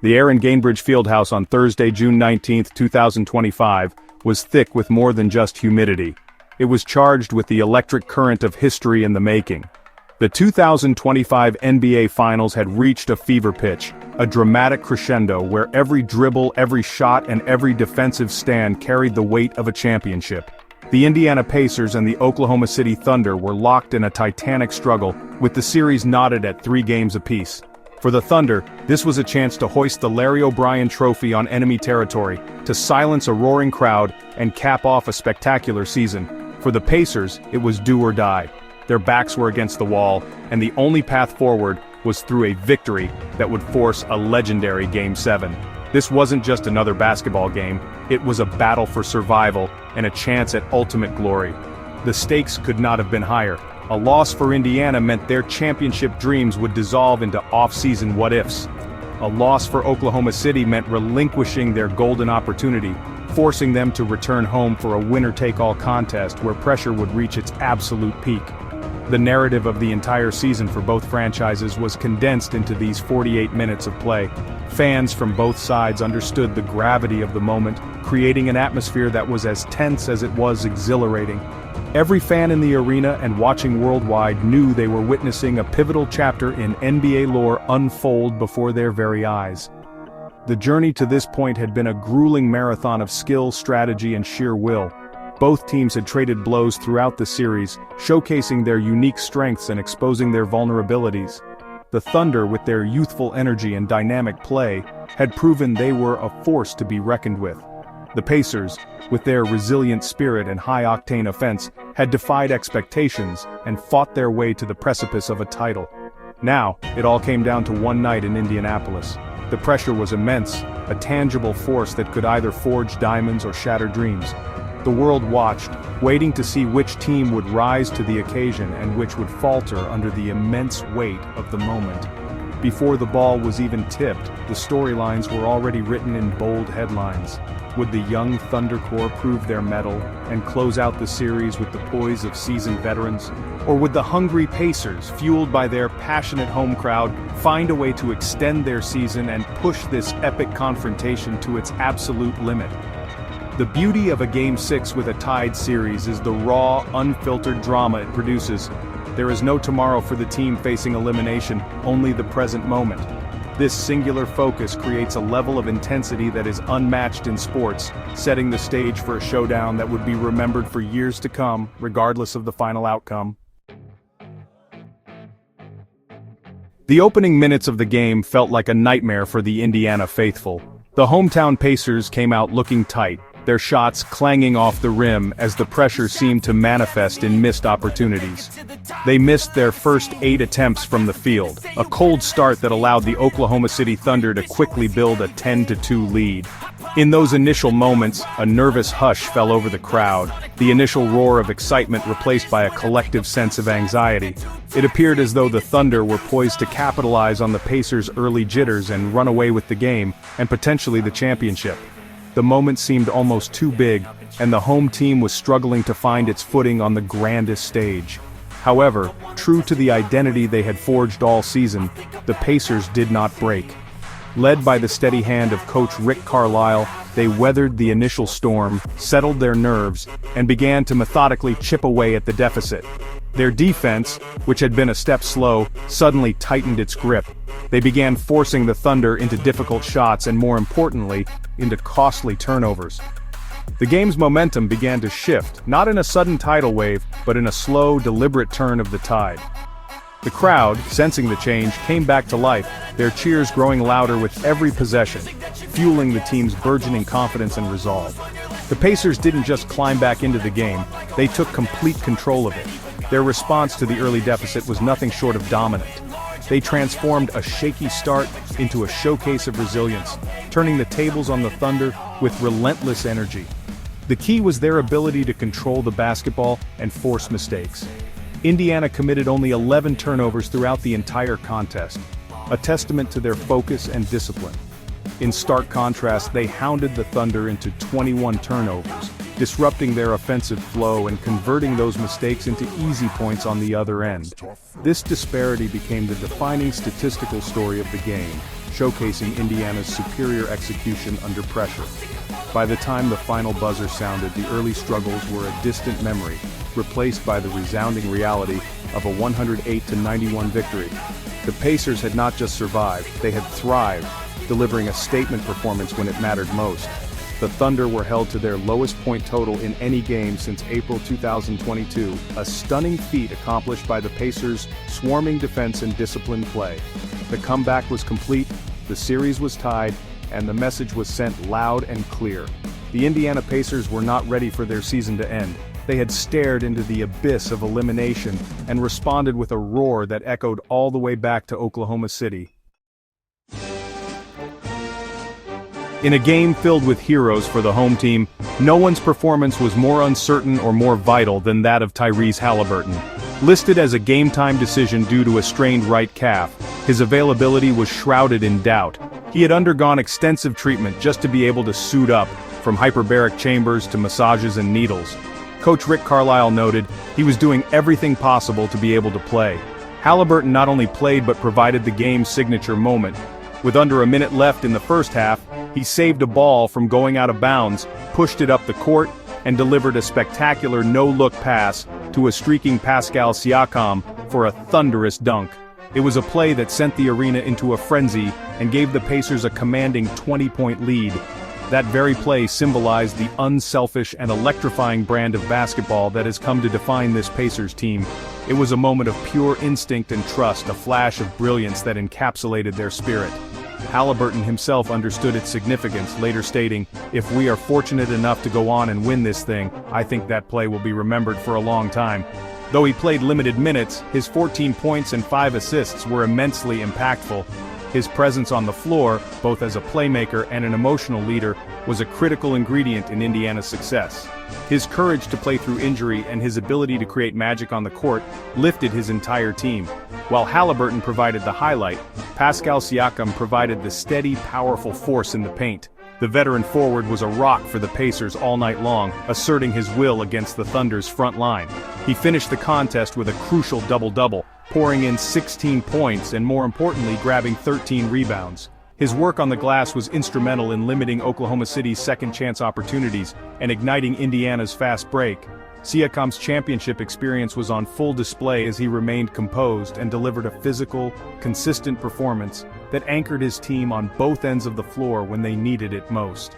The air in Gainbridge Fieldhouse on Thursday, June 19, 2025, was thick with more than just humidity. It was charged with the electric current of history in the making. The 2025 NBA Finals had reached a fever pitch, a dramatic crescendo where every dribble, every shot, and every defensive stand carried the weight of a championship. The Indiana Pacers and the Oklahoma City Thunder were locked in a titanic struggle, with the series knotted at 3 games apiece. For the Thunder, this was a chance to hoist the Larry O'Brien Trophy on enemy territory, to silence a roaring crowd, and cap off a spectacular season. For the Pacers, it was do or die. Their backs were against the wall, and the only path forward was through a victory that would force a legendary Game 7. This wasn't just another basketball game, it was a battle for survival and a chance at ultimate glory. The stakes could not have been higher. A loss for Indiana meant their championship dreams would dissolve into off-season what-ifs. A loss for Oklahoma City meant relinquishing their golden opportunity, forcing them to return home for a winner-take-all contest where pressure would reach its absolute peak. The narrative of the entire season for both franchises was condensed into these 48 minutes of play. Fans from both sides understood the gravity of the moment, creating an atmosphere that was as tense as it was exhilarating. Every fan in the arena and watching worldwide knew they were witnessing a pivotal chapter in NBA lore unfold before their very eyes. The journey to this point had been a grueling marathon of skill, strategy, and sheer will. Both teams had traded blows throughout the series, showcasing their unique strengths and exposing their vulnerabilities. The Thunder, with their youthful energy and dynamic play, had proven they were a force to be reckoned with. The Pacers, with their resilient spirit and high-octane offense, had defied expectations and fought their way to the precipice of a title. Now, it all came down to one night in Indianapolis. The pressure was immense, a tangible force that could either forge diamonds or shatter dreams. The world watched, waiting to see which team would rise to the occasion and which would falter under the immense weight of the moment. Before the ball was even tipped, the storylines were already written in bold headlines. Would the young Thunder Corps prove their mettle and close out the series with the poise of seasoned veterans? Or would the hungry Pacers, fueled by their passionate home crowd, find a way to extend their season and push this epic confrontation to its absolute limit? The beauty of a Game 6 with a tied series is the raw, unfiltered drama it produces. There is no tomorrow for the team facing elimination, only the present moment. This singular focus creates a level of intensity that is unmatched in sports, setting the stage for a showdown that would be remembered for years to come, regardless of the final outcome. The opening minutes of the game felt like a nightmare for the Indiana faithful. The hometown Pacers came out looking tight, their shots clanging off the rim as the pressure seemed to manifest in missed opportunities. They missed their first 8 attempts from the field, a cold start that allowed the Oklahoma City Thunder to quickly build a 10-2 lead. In those initial moments, a nervous hush fell over the crowd, the initial roar of excitement replaced by a collective sense of anxiety. It appeared as though the Thunder were poised to capitalize on the Pacers' early jitters and run away with the game, and potentially the championship. The moment seemed almost too big, and the home team was struggling to find its footing on the grandest stage. However, true to the identity they had forged all season, the Pacers did not break. Led by the steady hand of coach Rick Carlisle, they weathered the initial storm, settled their nerves, and began to methodically chip away at the deficit. Their defense, which had been a step slow, suddenly tightened its grip. They began forcing the Thunder into difficult shots and, more importantly, into costly turnovers. The game's momentum began to shift, not in a sudden tidal wave, but in a slow, deliberate turn of the tide. The crowd, sensing the change, came back to life, their cheers growing louder with every possession, fueling the team's burgeoning confidence and resolve. The Pacers didn't just climb back into the game, they took complete control of it. Their response to the early deficit was nothing short of dominant. They transformed a shaky start into a showcase of resilience, turning the tables on the Thunder with relentless energy. The key was their ability to control the basketball and force mistakes. Indiana committed only 11 turnovers throughout the entire contest, a testament to their focus and discipline. In stark contrast, they hounded the Thunder into 21 turnovers, disrupting their offensive flow and converting those mistakes into easy points on the other end. This disparity became the defining statistical story of the game, showcasing Indiana's superior execution under pressure. By the time the final buzzer sounded, the early struggles were a distant memory, replaced by the resounding reality of a 108-91 victory. The Pacers had not just survived, they had thrived, delivering a statement performance when it mattered most. The Thunder were held to their lowest point total in any game since April 2022, a stunning feat accomplished by the Pacers' swarming defense and disciplined play. The comeback was complete, the series was tied, and the message was sent loud and clear. The Indiana Pacers were not ready for their season to end. They had stared into the abyss of elimination and responded with a roar that echoed all the way back to Oklahoma City. In a game filled with heroes for the home team, no one's performance was more uncertain or more vital than that of Tyrese Haliburton. Listed as a game-time decision due to a strained right calf, his availability was shrouded in doubt. He had undergone extensive treatment just to be able to suit up, from hyperbaric chambers to massages and needles. Coach Rick Carlisle noted, he was doing everything possible to be able to play. Haliburton not only played but provided the game's signature moment. With under a minute left in the first half, he saved a ball from going out of bounds, pushed it up the court, and delivered a spectacular no-look pass to a streaking Pascal Siakam for a thunderous dunk. It was a play that sent the arena into a frenzy and gave the Pacers a commanding 20-point lead. That very play symbolized the unselfish and electrifying brand of basketball that has come to define this Pacers team. It was a moment of pure instinct and trust, a flash of brilliance that encapsulated their spirit. Haliburton himself understood its significance, later stating, "If we are fortunate enough to go on and win this thing, I think that play will be remembered for a long time." Though he played limited minutes, his 14 points and 5 assists were immensely impactful. His presence on the floor, both as a playmaker and an emotional leader, was a critical ingredient in Indiana's success. His courage to play through injury and his ability to create magic on the court lifted his entire team. While Haliburton provided the highlight, Pascal Siakam provided the steady, powerful force in the paint. The veteran forward was a rock for the Pacers all night long, asserting his will against the Thunder's front line. He finished the contest with a crucial double-double, pouring in 16 points and, more importantly, grabbing 13 rebounds. His work on the glass was instrumental in limiting Oklahoma City's second-chance opportunities and igniting Indiana's fast break. Siakam's championship experience was on full display as he remained composed and delivered a physical, consistent performance that anchored his team on both ends of the floor when they needed it most.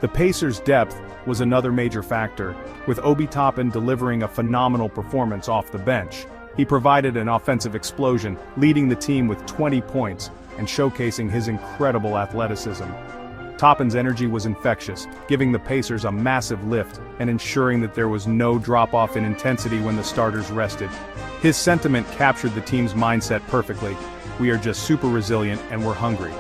The Pacers' depth was another major factor, with Obi Toppin delivering a phenomenal performance off the bench. He provided an offensive explosion, leading the team with 20 points and showcasing his incredible athleticism. Toppin's energy was infectious, giving the Pacers a massive lift and ensuring that there was no drop-off in intensity when the starters rested. His sentiment captured the team's mindset perfectly. "We are just super resilient and we're hungry."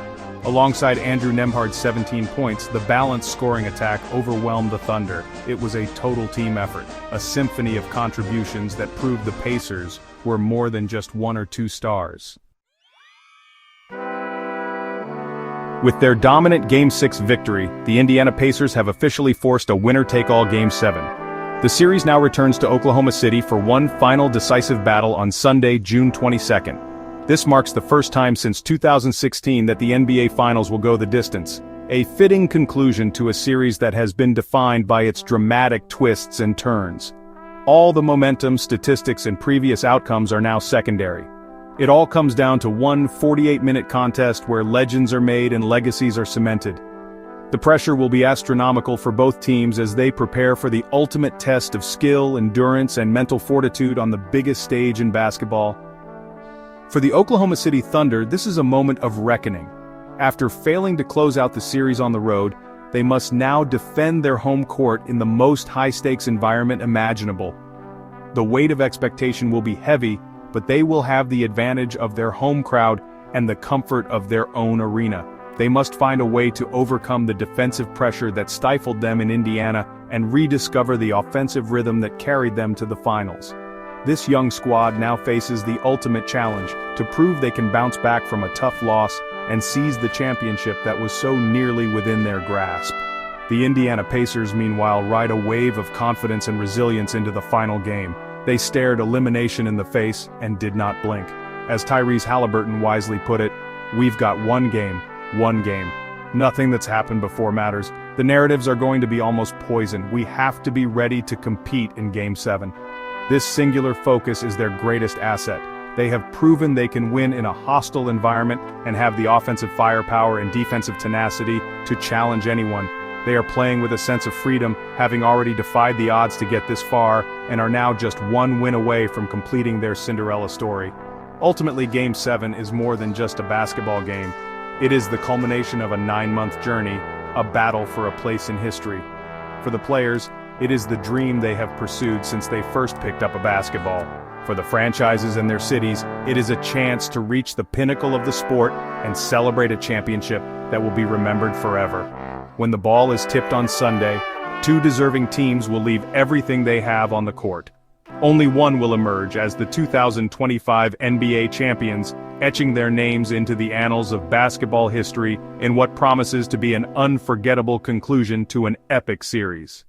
Alongside Andrew Nembhard's 17 points, the balanced scoring attack overwhelmed the Thunder. It was a total team effort, a symphony of contributions that proved the Pacers were more than just one or two stars. With their dominant Game 6 victory, the Indiana Pacers have officially forced a winner-take-all Game 7. The series now returns to Oklahoma City for one final decisive battle on Sunday, June 22nd. This marks the first time since 2016 that the NBA Finals will go the distance, a fitting conclusion to a series that has been defined by its dramatic twists and turns. All the momentum, statistics, and previous outcomes are now secondary. It all comes down to one 48-minute contest where legends are made and legacies are cemented. The pressure will be astronomical for both teams as they prepare for the ultimate test of skill, endurance, and mental fortitude on the biggest stage in basketball. For the Oklahoma City Thunder, this is a moment of reckoning. After failing to close out the series on the road, they must now defend their home court in the most high-stakes environment imaginable. The weight of expectation will be heavy, but they will have the advantage of their home crowd and the comfort of their own arena. They must find a way to overcome the defensive pressure that stifled them in Indiana and rediscover the offensive rhythm that carried them to the finals. This young squad now faces the ultimate challenge, to prove they can bounce back from a tough loss and seize the championship that was so nearly within their grasp. The Indiana Pacers, meanwhile, ride a wave of confidence and resilience into the final game. They stared elimination in the face and did not blink. As Tyrese Haliburton wisely put it, "We've got one game, One game. Nothing that's happened before matters. The narratives are going to be almost poison. We have to be ready to compete in Game 7. This singular focus is their greatest asset. They have proven they can win in a hostile environment and have the offensive firepower and defensive tenacity to challenge anyone. They are playing with a sense of freedom, having already defied the odds to get this far, and are now just one win away from completing their Cinderella story. Ultimately, Game 7 is more than just a basketball game. It is the culmination of a 9-month journey, a battle for a place in history. For the players, it is the dream they have pursued since they first picked up a basketball. For the franchises and their cities, it is a chance to reach the pinnacle of the sport and celebrate a championship that will be remembered forever. When the ball is tipped on Sunday, two deserving teams will leave everything they have on the court. Only one will emerge as the 2025 NBA champions, etching their names into the annals of basketball history in what promises to be an unforgettable conclusion to an epic series.